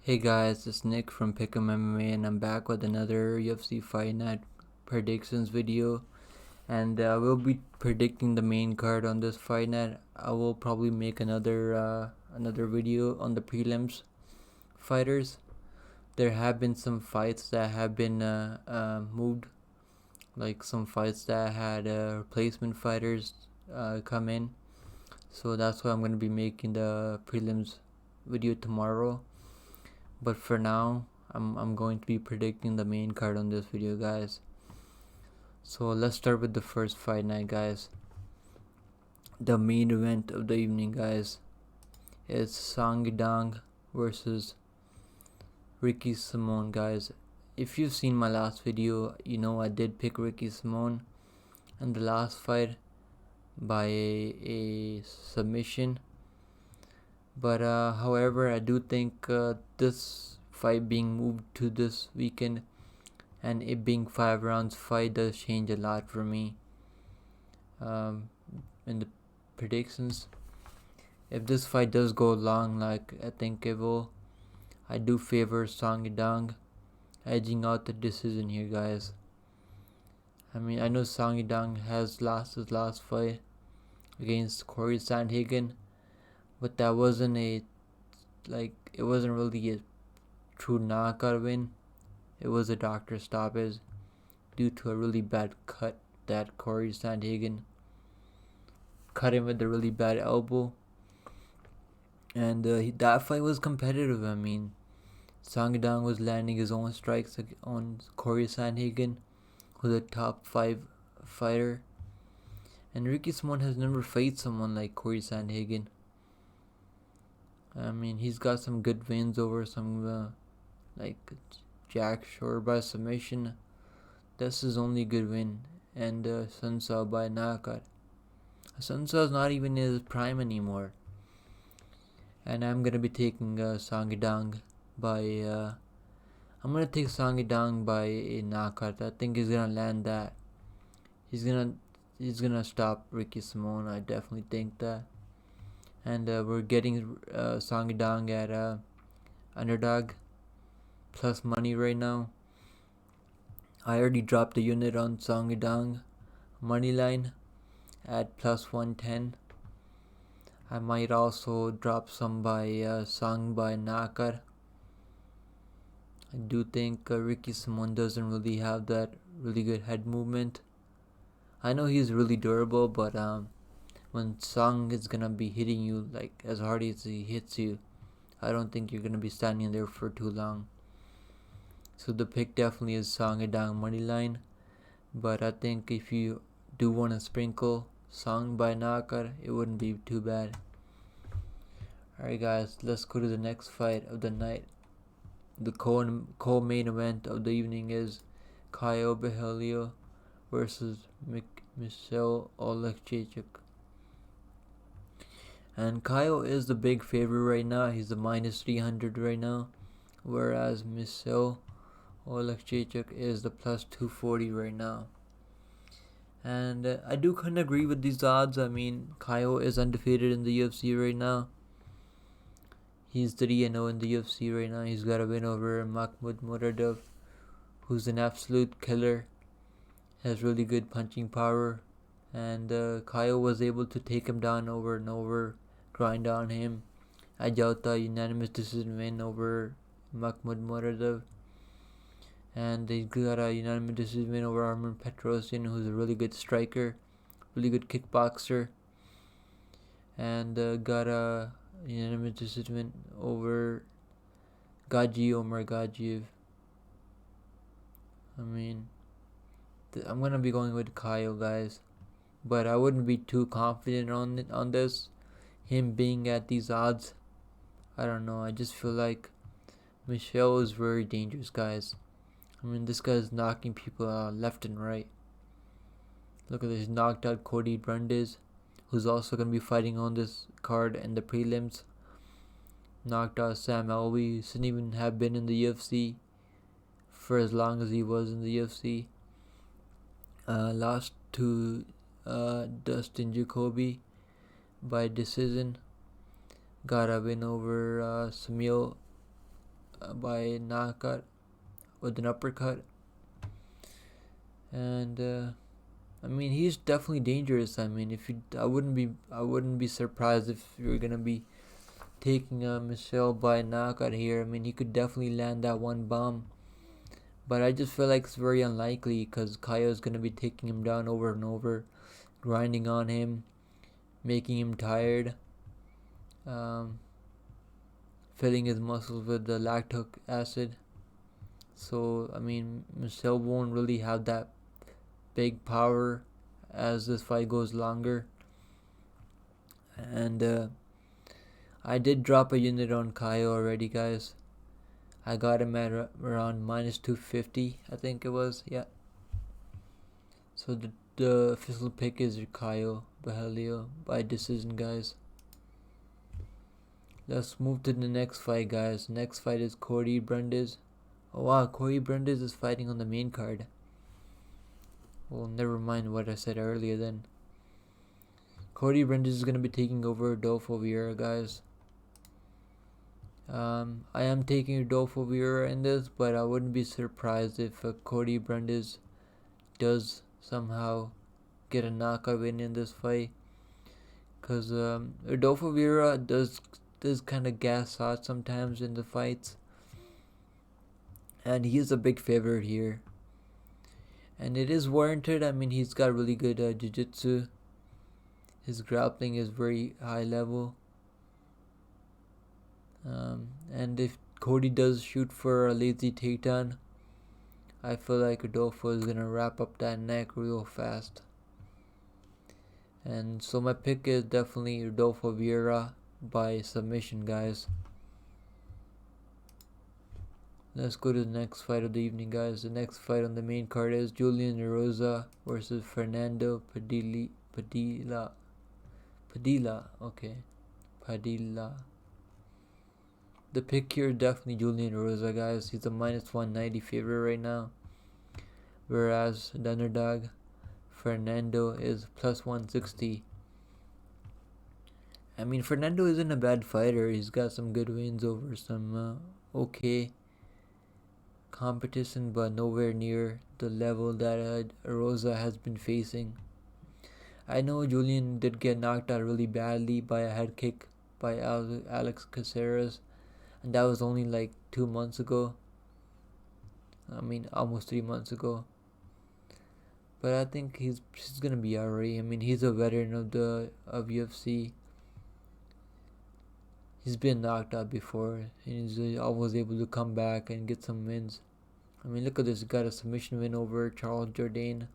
Hey guys, it's Nick from Pick'em MMA and I'm back with another UFC Fight Night predictions video. And we'll be predicting the main card on this fight night. I will probably make another video on the prelims fighters. There have been some fights that have been moved, like some fights that had replacement fighters come in. So that's why I'm going to be making the prelims video tomorrow. But for now, I'm going to be predicting the main card on this video, guys. So let's start with the first fight night, guys. The main event of the evening, guys, is Song Yadong versus Ricky Simon, guys. If you've seen my last video, you know I did pick Ricky Simon in the last fight by a submission. But however, I do think this fight being moved to this weekend and it being 5 rounds fight does change a lot for me in the predictions. If this fight does go long like I think it will, I do favor Song Yadong edging out the decision here, guys. I mean, I know Song Yadong has lost his last fight against Corey Sandhagen, but that wasn't it wasn't really a true knockout win. It was a doctor stoppage due to a really bad cut that Corey Sandhagen cut him with a really bad elbow. And that fight was competitive. I mean, Song Yadong was landing his own strikes on Corey Sandhagen, who's a top 5 fighter. And Ricky Simon has never faced someone like Corey Sandhagen. I mean, he's got some good wins over some like Jack Shore by submission. That's his only good win. And Sun Tzu by knockout. Sun Tzu is not even in his prime anymore. And I'm gonna be taking Song Yadong by I'm gonna take Song Yadong by a knockout. I think he's gonna land that. He's gonna stop Ricky Simon. I definitely think that. And we're getting Song Yadong at underdog plus money right now. I already dropped the unit on Song Yadong money line at plus 110. I might also drop some by Song by knockout. I do think Ricky Simon doesn't really have that really good head movement. I know he's really durable, but when Song is gonna be hitting you like as hard as he hits you, I don't think you're gonna be standing there for too long. So the pick definitely is Song Yadong money line, but I think if you do want to sprinkle Song by knockout, it wouldn't be too bad. Alright guys, let's go to the next fight of the night. The co-main event of the evening is Caio Borralho versus Michał Oleksiejczuk. And Caio is the big favorite right now. He's the minus 300 right now, whereas Michał Oleksiejczuk is the plus 240 right now. And I do kind of agree with these odds. I mean, Caio is undefeated in the UFC right now. He's 3-0 in the UFC right now. He's got a win over Mahmoud Muradov, who's an absolute killer. Has really good punching power. And Caio was able to take him down over and over, grind on him. Edge out the unanimous decision win over Mahmoud Muradov. And he got a unanimous decision win over Armen Petrosyan, who's a really good striker, really good kickboxer. And got a unanimous decision win over Omar Gadzhiev. I mean, I'm gonna be going with Caio, guys, but I wouldn't be too confident on this. Him being at these odds, I don't know. I just feel like Michał is very dangerous, guys. I mean, this guy's knocking people out left and right. Look at this, knocked out Cody Brundage, who's also going to be fighting on this card in the prelims. Knocked out Sam Alvey, who shouldn't even have been in the UFC for as long as he was in the UFC. Lost to Dustin Jacoby by decision. Got a win over Samuel by knockout with an uppercut. And I mean, he's definitely dangerous. I mean, I wouldn't be surprised if you're gonna be taking Michelle by knockout here. I mean, he could definitely land that one bomb, but I just feel like it's very unlikely because Kaya is gonna be taking him down over and over, grinding on him, making him tired, um, filling his muscles with the lactic acid. So I mean, Michelle won't really have that big power as this fight goes longer. And I did drop a unit on Kaya already, guys. I got him at around minus 250, I think it was. Yeah. So the official pick is Kyle Bahelio by decision, guys. Let's move to the next fight, guys. Next fight is Cody Brandes. Oh wow, Cody Brandes is fighting on the main card. Well, never mind what I said earlier then. Cody Brandes is going to be taking over Adolfo Vieira, guys. I am taking Adolfo Vieira in this, but I wouldn't be surprised if Cody Brandes does somehow get a knockout win in this fight. Because Adolfo Vieira does kind of gas out sometimes in the fights. And he is a big favorite here. And it is warranted. I mean, he's got really good jiu-jitsu. His grappling is very high level. And if Cody does shoot for a lazy takedown, I feel like Adolfo is going to wrap up that neck real fast. And so my pick is definitely Adolfo Vieira by submission, guys. Let's go to the next fight of the evening, guys. The next fight on the main card is Julian Erosa versus Fernando Padilla. Okay. Padilla. The pick here is definitely Julian Erosa, guys. He's a minus 190 favorite right now. Whereas the underdog, Fernando, is plus 160. I mean, Fernando isn't a bad fighter. He's got some good wins over some okay competition, but nowhere near the level that Erosa has been facing. I know Julian did get knocked out really badly by a head kick by Alex Caceres, and that was only like 2 months ago. I mean, almost 3 months ago. But I think he's gonna be alright. I mean, he's a veteran of UFC. He's been knocked out before, and he's always able to come back and get some wins. I mean, look at this. He got a submission win over Charles Jourdain,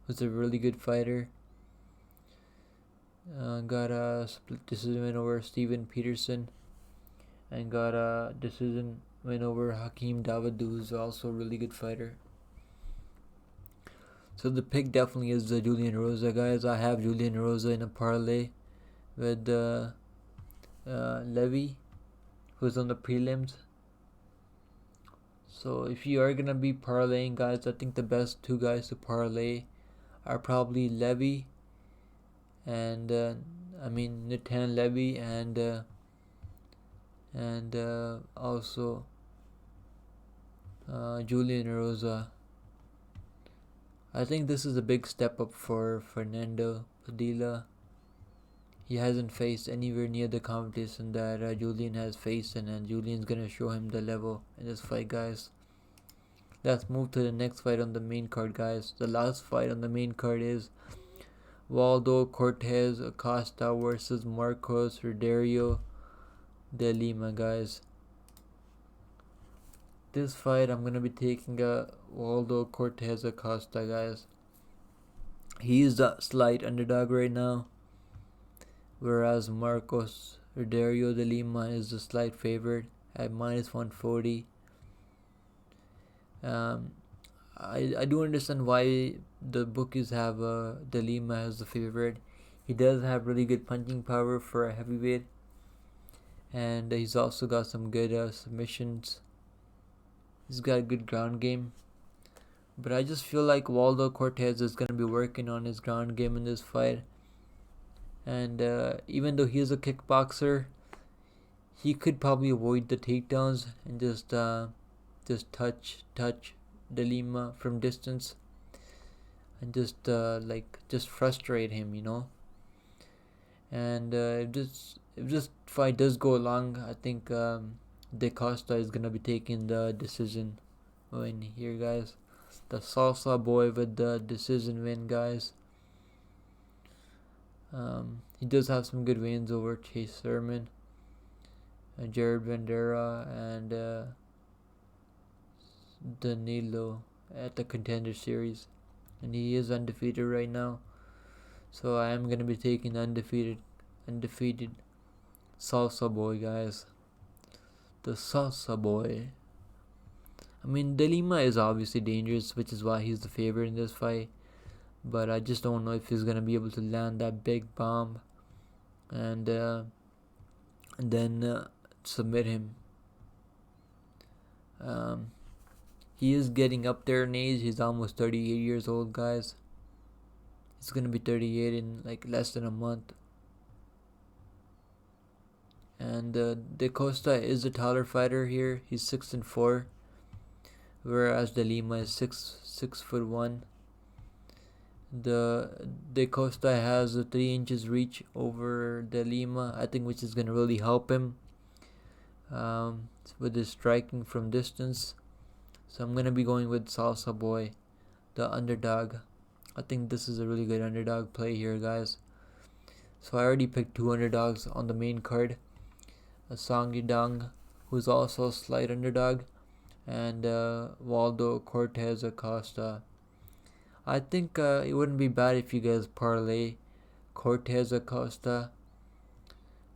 who's a really good fighter. Got a split decision win over Steven Peterson, and got a decision win over Hakeem Dawood, who's also a really good fighter. So the pick definitely is Julian Erosa, guys. I have Julian Erosa in a parlay with Levy, who's on the prelims. So if you are gonna be parlaying, guys, I think the best two guys to parlay are probably Levy and Nathan Levy and also Julian Erosa. I think this is a big step up for Fernando Padilla. He hasn't faced anywhere near the competition that Julian has faced, and Julian's gonna show him the level in this fight, guys. Let's move to the next fight on the main card, guys. The last fight on the main card is Waldo Cortez Acosta versus Marcos Roderio de Lima, guys. This fight, I'm gonna be taking Waldo Cortez Acosta, guys. He's a slight underdog right now, whereas Marcos Roderio de Lima is a slight favorite at minus 140. I do understand why the bookies have de Lima as the favorite. He does have really good punching power for a heavyweight, and he's also got some good submissions. He's got a good ground game. But I just feel like Waldo Cortez is going to be working on his ground game in this fight. And even though he's a kickboxer, he could probably avoid the takedowns and just touch Delima from distance and just frustrate him, And if this fight does go long, I think De Costa is gonna be taking the decision win here, guys. The Salsa boy with the decision win, guys. He does have some good wins over Chase Sermon, Jared Bandera, and Danilo at the Contender Series, and he is undefeated right now. So I am gonna be taking undefeated Salsa boy, guys. The Salsa boy. I mean, Delima is obviously dangerous, which is why he's the favorite in this fight. But I just don't know if he's gonna be able to land that big bomb and then submit him. He is getting up there in age. He's almost 38 years old, guys. He's gonna be 38 in like less than a month. And De Costa is a taller fighter here. He's 6'4", whereas De Lima is 6'1". The De Costa has a 3 inches reach over De Lima, I think, which is gonna really help him with his striking from distance. So I'm gonna be going with Salsa Boy, the underdog. I think this is a really good underdog play here, guys. So I already picked 2 underdogs on the main card. Song Yudong, who's also a slight underdog, and Waldo Cortez Acosta. I think it wouldn't be bad if you guys parlay Cortez Acosta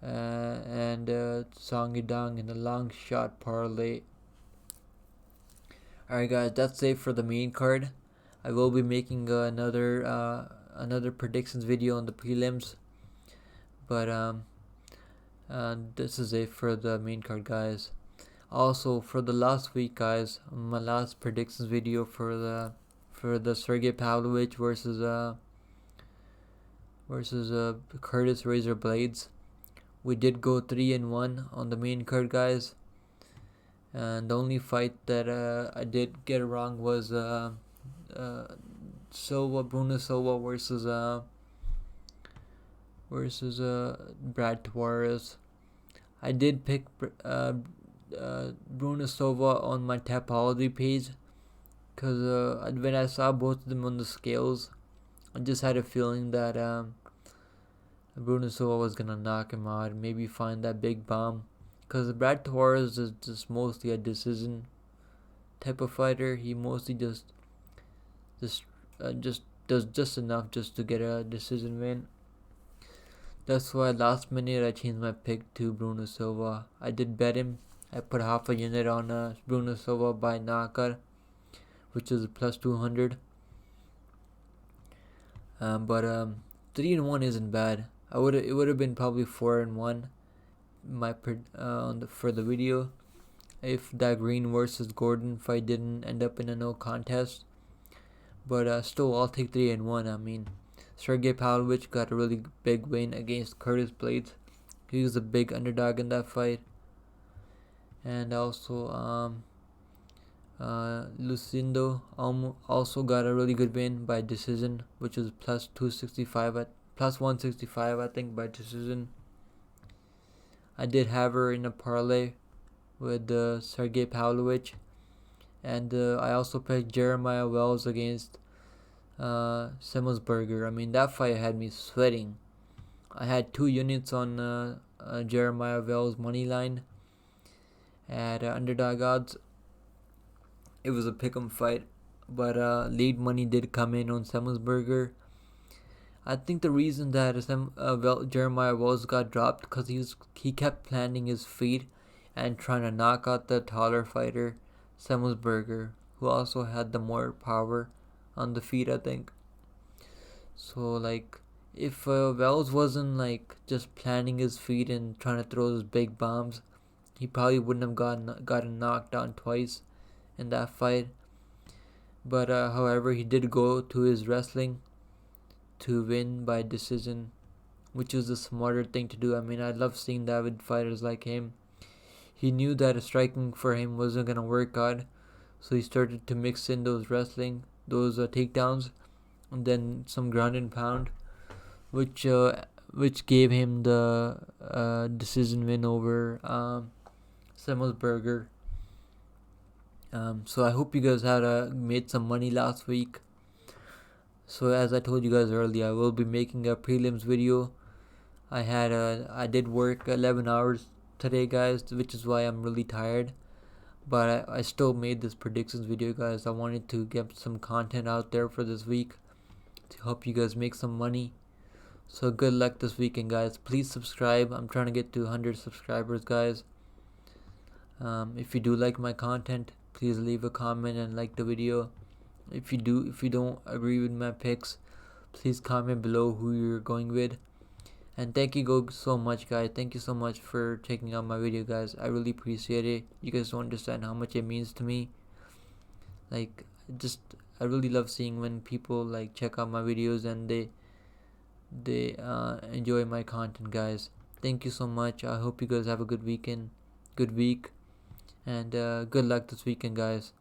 and Song Yudong in a long shot parlay. Alright, guys, that's it for the main card. I will be making another predictions video on the prelims, but this is it for the main card, guys. Also, for the last week, guys, my last predictions video for the Sergey Pavlovich versus Curtis Razor Blades, we did go 3-1 on the main card, guys. And the only fight that I did get wrong was Bruno Silva versus Brad Tavares. I did pick Bruno Silva on my Tapology page because when I saw both of them on the scales, I just had a feeling that Bruno Silva was gonna knock him out and maybe find that big bomb. Because Brad Tavares is just mostly a decision type of fighter. He mostly just does just enough just to get a decision win. That's why last minute I changed my pick to Bruno Silva. I did bet him. I put half a unit on Bruno Silva by knockout, which is plus 200. But 3-1 isn't bad. It would have been probably 4-1. For the video, if that Green versus Gordon fight didn't end up in a no contest. But still, I'll take 3-1. I mean, Sergey Pavlovich got a really big win against Curtis Blades. He was a big underdog in that fight. And also, Lucindo also got a really good win by decision, which was plus 165, I think, by decision. I did have her in a parlay with Sergey Pavlovich, and I also picked Jeremiah Wells against Semmelsberger. I mean, that fight had me sweating. I had 2 units on Jeremiah Wells money line at underdog odds. It was a pick'em fight, but lead money did come in on Semmelsberger. I think the reason that Jeremiah Wells got dropped because he kept planting his feet and trying to knock out the taller fighter Semmelsberger, who also had the more power on the feet, I think. So like, if Wells wasn't like just planting his feet and trying to throw those big bombs, he probably wouldn't have gotten knocked down twice in that fight. But however, he did go to his wrestling to win by decision, which was the smarter thing to do. I mean, I love seeing that with fighters like him. he knew that striking for him wasn't gonna work out, so he started to mix in those takedowns, and then some ground and pound, which gave him the decision win over Semmelsberger. So I hope you guys had made some money last week. So as I told you guys earlier, I will be making a prelims video. I did work 11 hours today, guys, which is why I'm really tired. But I still made this predictions video, guys. I wanted to get some content out there for this week to help you guys make some money. So good luck this weekend, guys. Please subscribe. I'm trying to get to 100 subscribers, guys. If you do like my content, please leave a comment and like the video. If you don't agree with my picks, please comment below who you're going with. And thank you so much, guys. Thank you so much for checking out my video, guys. I really appreciate it. You guys don't understand how much it means to me. Like, I really love seeing when people like check out my videos and they enjoy my content, guys. Thank you so much. I hope you guys have a good week, and good luck this weekend, guys.